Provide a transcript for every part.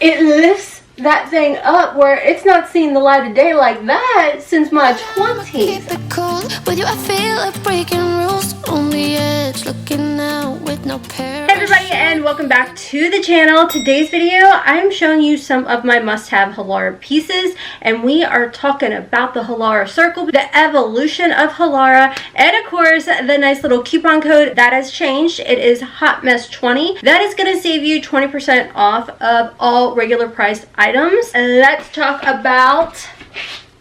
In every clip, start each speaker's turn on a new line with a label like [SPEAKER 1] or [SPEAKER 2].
[SPEAKER 1] It lifts that thing up where it's not seen the light of day like that since my 20s.
[SPEAKER 2] Keep it cool with you, I feel like breaking rules on the edge, looking out with no parachute.
[SPEAKER 1] Hey everybody, and welcome back to the channel. Today's video, I'm showing you some of my must-have Halara pieces, and we are talking about the Halara Circle, the evolution of Halara, and of course, the nice little coupon code that has changed. It is Hotmess20. That is going to save you 20% off of all regular priced items. Let's talk about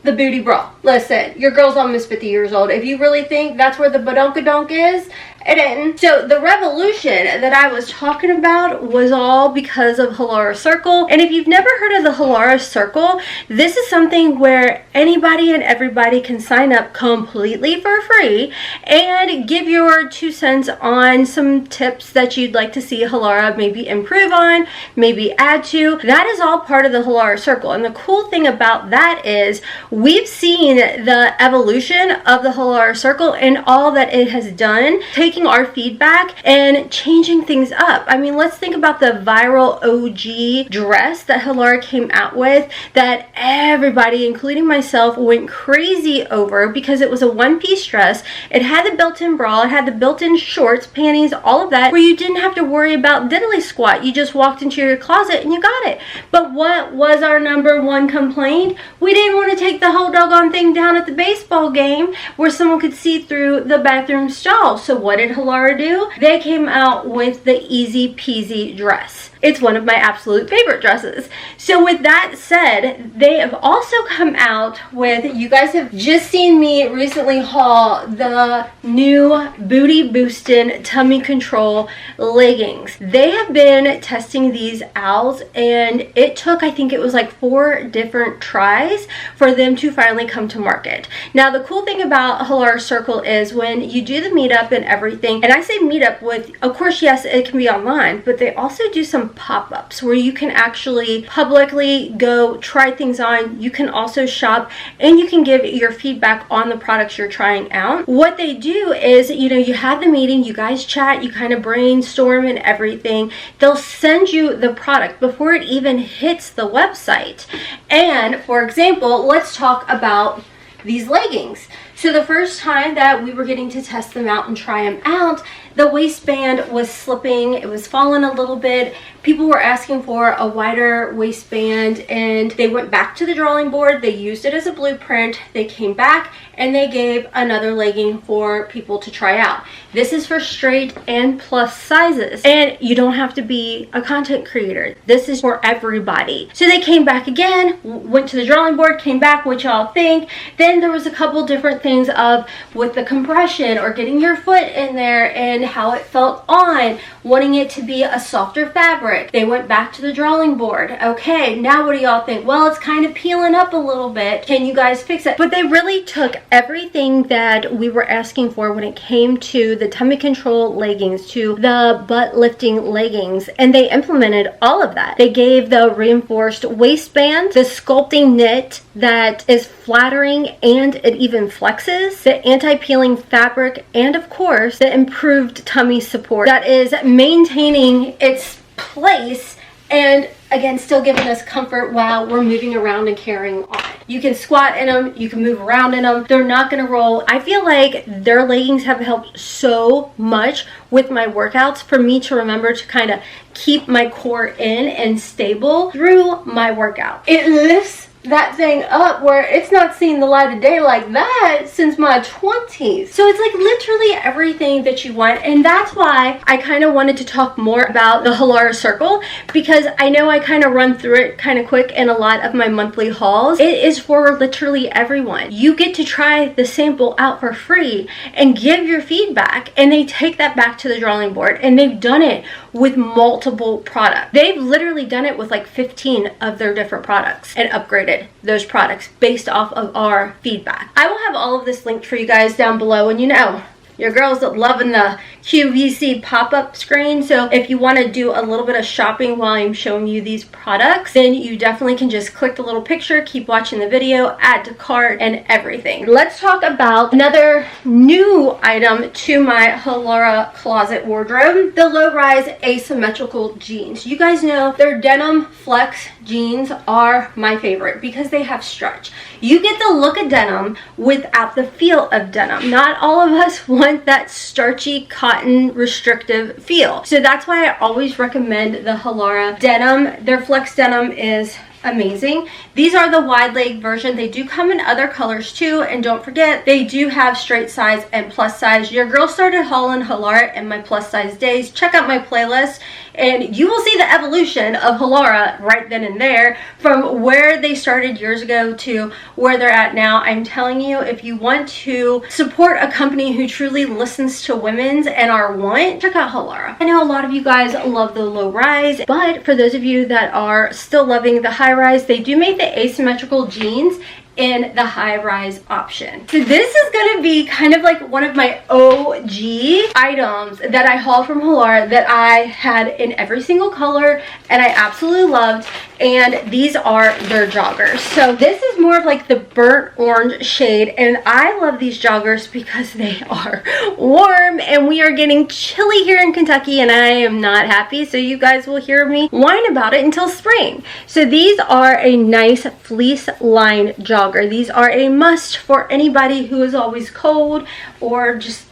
[SPEAKER 1] the booty bra. Listen, your girl's almost 50 years old. If you really think that's where the badonkadonk is, it ain't. So the revolution that I was talking about was all because of Halara Circle. And if you've never heard of the Halara Circle, this is something where anybody and everybody can sign up completely for free and give your 2 cents on some tips that you'd like to see Halara maybe improve on, maybe add to. That is all part of the Halara Circle. And the cool thing about that is we've seen the evolution of the Halara Circle and all that it has done, taking our feedback and changing things up. I mean, let's think about the viral OG dress that Halara came out with that everybody, including myself, went crazy over because it was a one-piece dress. It had the built-in bra, it had the built-in shorts, panties, all of that, where you didn't have to worry about diddly squat. You just walked into your closet and you got it. But what was our number one complaint? We didn't want to take the whole doggone thing down at the baseball game where someone could see through the bathroom stall. So what did Halara do? They came out with the easy peasy dress. It's one of my absolute favorite dresses. So with that said, they have also come out with, you guys have just seen me recently haul the new booty boosting tummy control leggings. They have been testing these out and it took, I think it was like 4 different tries for them to finally come to market. Now the cool thing about Halara Circle is when you do the meetup and everything, and I say meetup with, of course, yes, it can be online, but they also do some pop-ups where you can actually publicly go try things on. You can also shop and you can give your feedback on the products you're trying out. What they do is, you know, you have the meeting, you guys chat, you kind of brainstorm and everything. They'll send you the product before it even hits the website. And for example, let's talk about these leggings. So the first time that we were getting to test them out and try them out, the waistband was slipping, it was falling a little bit. People were asking for a wider waistband and they went back to the drawing board. They used it as a blueprint. They came back and they gave another legging for people to try out. This is for straight and plus sizes, and you don't have to be a content creator. This is for everybody. So they came back again, went to the drawing board, came back, what y'all think. Then there was a couple different things of with the compression or getting your foot in there and how it felt on, wanting it to be a softer fabric. They went back to the drawing board. Okay, now what do y'all think? Well, it's kind of peeling up a little bit. Can you guys fix it? But they really took everything that we were asking for when it came to the tummy control leggings, to the butt lifting leggings, and they implemented all of that. They gave the reinforced waistband, the sculpting knit that is flattering and it even flexes, the anti-peeling fabric, and of course the improved tummy support that is maintaining its place and again still giving us comfort while we're moving around and carrying on. You can squat in them, you can move around in them, they're not going to roll. I feel like their leggings have helped so much with my workouts for me to remember to kind of keep my core in and stable through my workout. It lifts that thing up where it's not seen the light of day like that since my 20s. So it's like literally everything that you want, and that's why I kind of wanted to talk more about the Halara Circle, because I know I kind of run through it kind of quick in a lot of my monthly hauls. It is for literally everyone. You get to try the sample out for free and give your feedback, and they take that back to the drawing board, and they've done it with multiple products. They've literally done it with like 15 of their different products and upgraded those products based off of our feedback. I will have all of this linked for you guys down below, and you know, Your girl's loving the QVC pop-up screen. So if you want to do a little bit of shopping while I'm showing you these products, then you definitely can just click the little picture, keep watching the video, add to cart, and everything. Let's talk about another new item to my Halara closet wardrobe, the low-rise asymmetrical jeans. You guys know their denim flex jeans are my favorite because they have stretch. You get the look of denim without the feel of denim. Not all of us want that starchy cotton restrictive feel. So that's why I always recommend the Halara denim. Their flex denim is amazing. These are the wide leg version. They do come in other colors too, and don't forget they do have straight size and plus size. Your girl started hauling Halara in my plus size days. Check out my playlist and you will see the evolution of Halara right then and there, from where they started years ago to where they're at now. I'm telling you, if you want to support a company who truly listens to women's and our want, check out Halara. I know a lot of you guys love the low rise, but for those of you that are still loving the high rise, they do make the asymmetrical jeans in the high rise option. So this is going to be kind of like one of my OG items that I haul from Halara that I had in every single color and I absolutely loved, and these are their joggers. So this is more of like the burnt orange shade, and I love these joggers because they are warm and we are getting chilly here in Kentucky and I am not happy, so you guys will hear me whine about it until spring. So these are a nice fleece lined jogger. These are a must for anybody who is always cold or just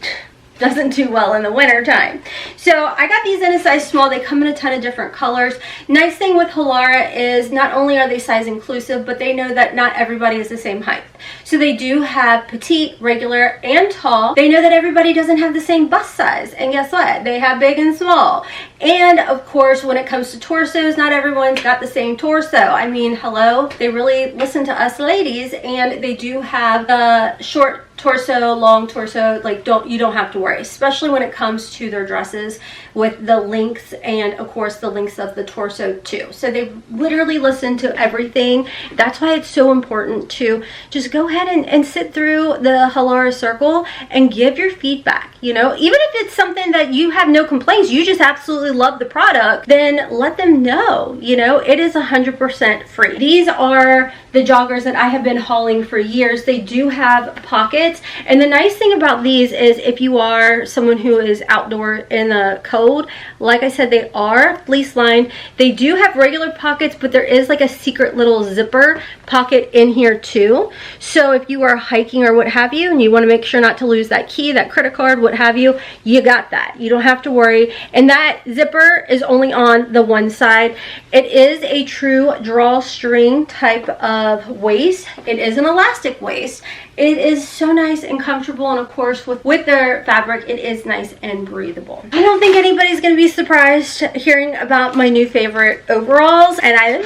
[SPEAKER 1] doesn't do well in the winter time. So I got these in a size small. They come in a ton of different colors. Nice thing with Halara is not only are they size inclusive, but they know that not everybody is the same height. So they do have petite, regular, and tall. They know that everybody doesn't have the same bust size, and guess what? They have big and small. And of course, when it comes to torsos, not everyone's got the same torso. I mean, hello, they really listen to us ladies, and they do have the short torso, long torso. Like, you don't have to worry, especially when it comes to their dresses with the lengths and of course the lengths of the torso too. So they literally listen to everything. That's why it's so important to just go ahead and sit through the Halara Circle and give your feedback. You know, even if it's something that you have no complaints, you just absolutely love the product, then let them know. You know, it is 100% free. These are the joggers that I have been hauling for years. They do have pockets, and the nice thing about these is if you are someone who is outdoor in the cold, like I said, they are fleece lined. They do have regular pockets, but there is like a secret little zipper pocket in here too. So if you are hiking or what have you, and you want to make sure not to lose that key, that credit card, what have you, you got that. You don't have to worry. And that zipper is only on the one side. It is a true drawstring type of waist. It is an elastic waist. It is so nice and comfortable, and of course with their fabric, it is nice and breathable. I don't think anybody's going to be surprised hearing about my new favorite overalls, and I love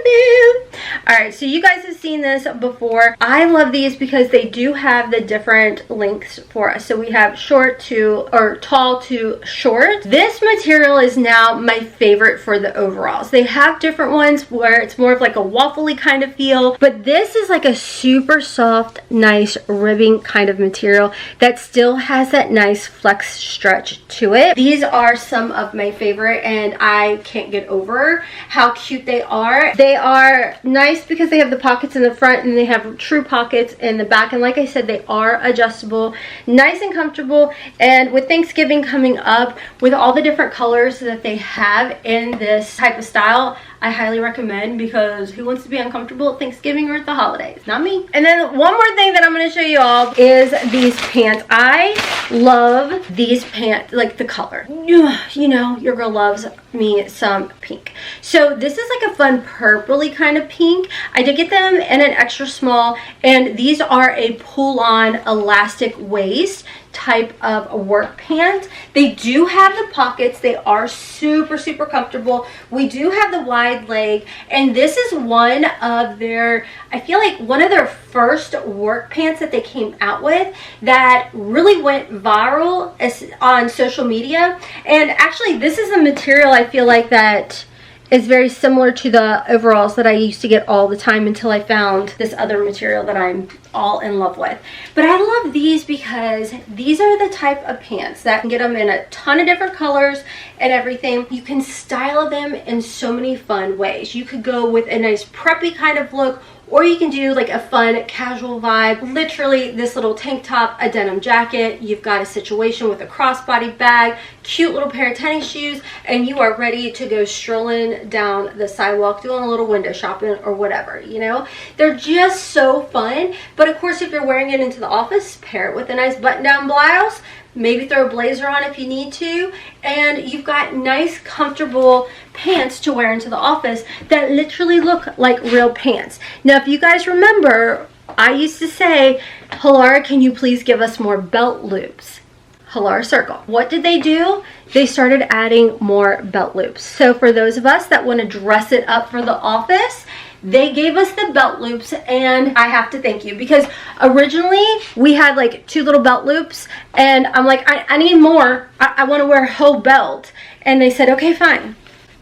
[SPEAKER 1] them. Alright, so you guys have seen this before. I love these because they do have the different lengths for us. So we have short to, or tall to short. This material is now my favorite for the overalls. They have different ones where it's more of like a waffly kind of feel, but this is like a super soft, nice ribbing kind of material that still has that nice flex stretch to it. These are some of my favorite, and I can't get over how cute they are. They are nice because they have the pockets in the front and they have true pockets in the back, and like I said, they are adjustable, nice and comfortable. And with Thanksgiving coming up, with all the different colors that they have in this type of style, I highly recommend, because who wants to be uncomfortable at Thanksgiving or at the holidays? Not me. And then one more thing that I'm going to show you all is these pants. I love these pants, like the color. You know, your girl loves me some pink. So this is like a fun purpley kind of pink. I did get them in an extra small, and these are a pull-on elastic waist type of work pant. They do have the pockets. They are super comfortable. We do have the wide leg, and this is one of their, I feel like one of their first work pants that they came out with that really went viral on social media. And actually, this is a material I feel like that is very similar to the overalls that I used to get all the time until I found this other material that I'm all in love with. But I love these because these are the type of pants that can get them in a ton of different colors and everything. You can style them in so many fun ways. You could go with a nice preppy kind of look, or you can do like a fun casual vibe. Literally this little tank top, a denim jacket, you've got a situation with a crossbody bag, cute little pair of tennis shoes, and you are ready to go strolling down the sidewalk, doing a little window shopping or whatever, you know. They're just so fun. But of course, if you're wearing it into the office, pair it with a nice button-down blouse. Maybe throw a blazer on if you need to, and you've got nice comfortable pants to wear into the office that literally look like real pants. Now if you guys remember, I used to say, Halara, can you please give us more belt loops? Halara Circle. What did they do? They started adding more belt loops. So for those of us that want to dress it up for the office, they gave us the belt loops, and I have to thank you, because originally we had like 2 little belt loops, and I'm like, I need more. I want to wear a whole belt. And they said, okay, fine.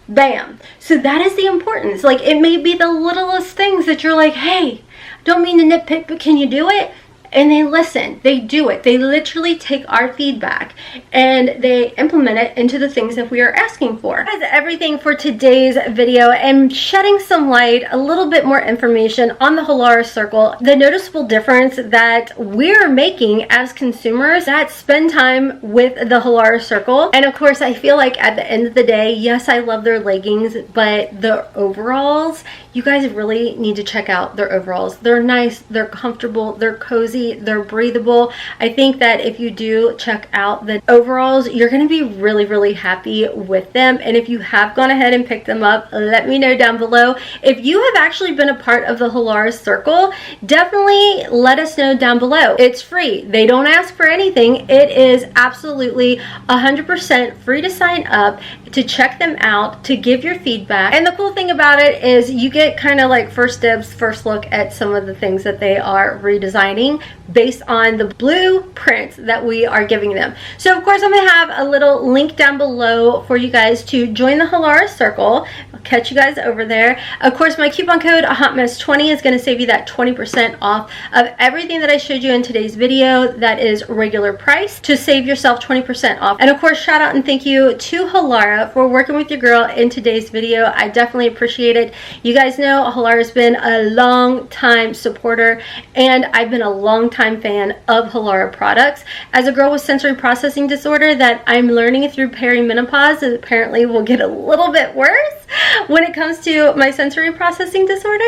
[SPEAKER 1] Bam. So that is the importance. Like, it may be the littlest things that you're like, hey, don't mean to nitpick, but can you do it? And they listen, they do it. They literally take our feedback and they implement it into the things that we are asking for. That is everything for today's video, and shedding some light, a little bit more information on the Halara Circle, the noticeable difference that we're making as consumers that spend time with the Halara Circle. And of course, I feel like at the end of the day, yes, I love their leggings, but the overalls, you guys really need to check out their overalls. They're nice, they're comfortable, they're cozy, they're breathable. I think that if you do check out the overalls, you're going to be really, really happy with them. And if you have gone ahead and picked them up, let me know down below. If you have actually been a part of the Halara Circle, definitely let us know down below. It's free. They don't ask for anything. It is absolutely 100% free to sign up, to check them out, to give your feedback. And the cool thing about it is you get kind of like first dibs, first look at some of the things that they are redesigning based on the blueprints that we are giving them. So of course, I'm going to have a little link down below for you guys to join the Halara Circle. I'll catch you guys over there. Of course, my coupon code Hotmess20 is going to save you that 20% off of everything that I showed you in today's video that is regular price, to save yourself 20% off. And of course, shout out and thank you to Halara for working with your girl in today's video. I definitely appreciate it. You guys know Halara's been a long time supporter, and I've been a long time fan of Halara products. As a girl with sensory processing disorder that I'm learning through perimenopause, it apparently will get a little bit worse when it comes to my sensory processing disorder.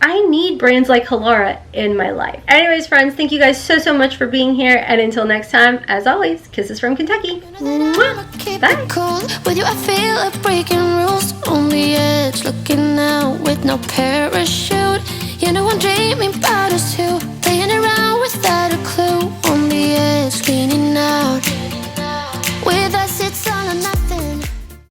[SPEAKER 1] I need brands like Halara in my life. Anyways, friends, thank you guys so much for being here, and until next time, as always, kisses from Kentucky. Bye.
[SPEAKER 2] Cool. With you I feel like breaking rules, on the edge, looking out with no parachute. You know I'm dreaming about us too.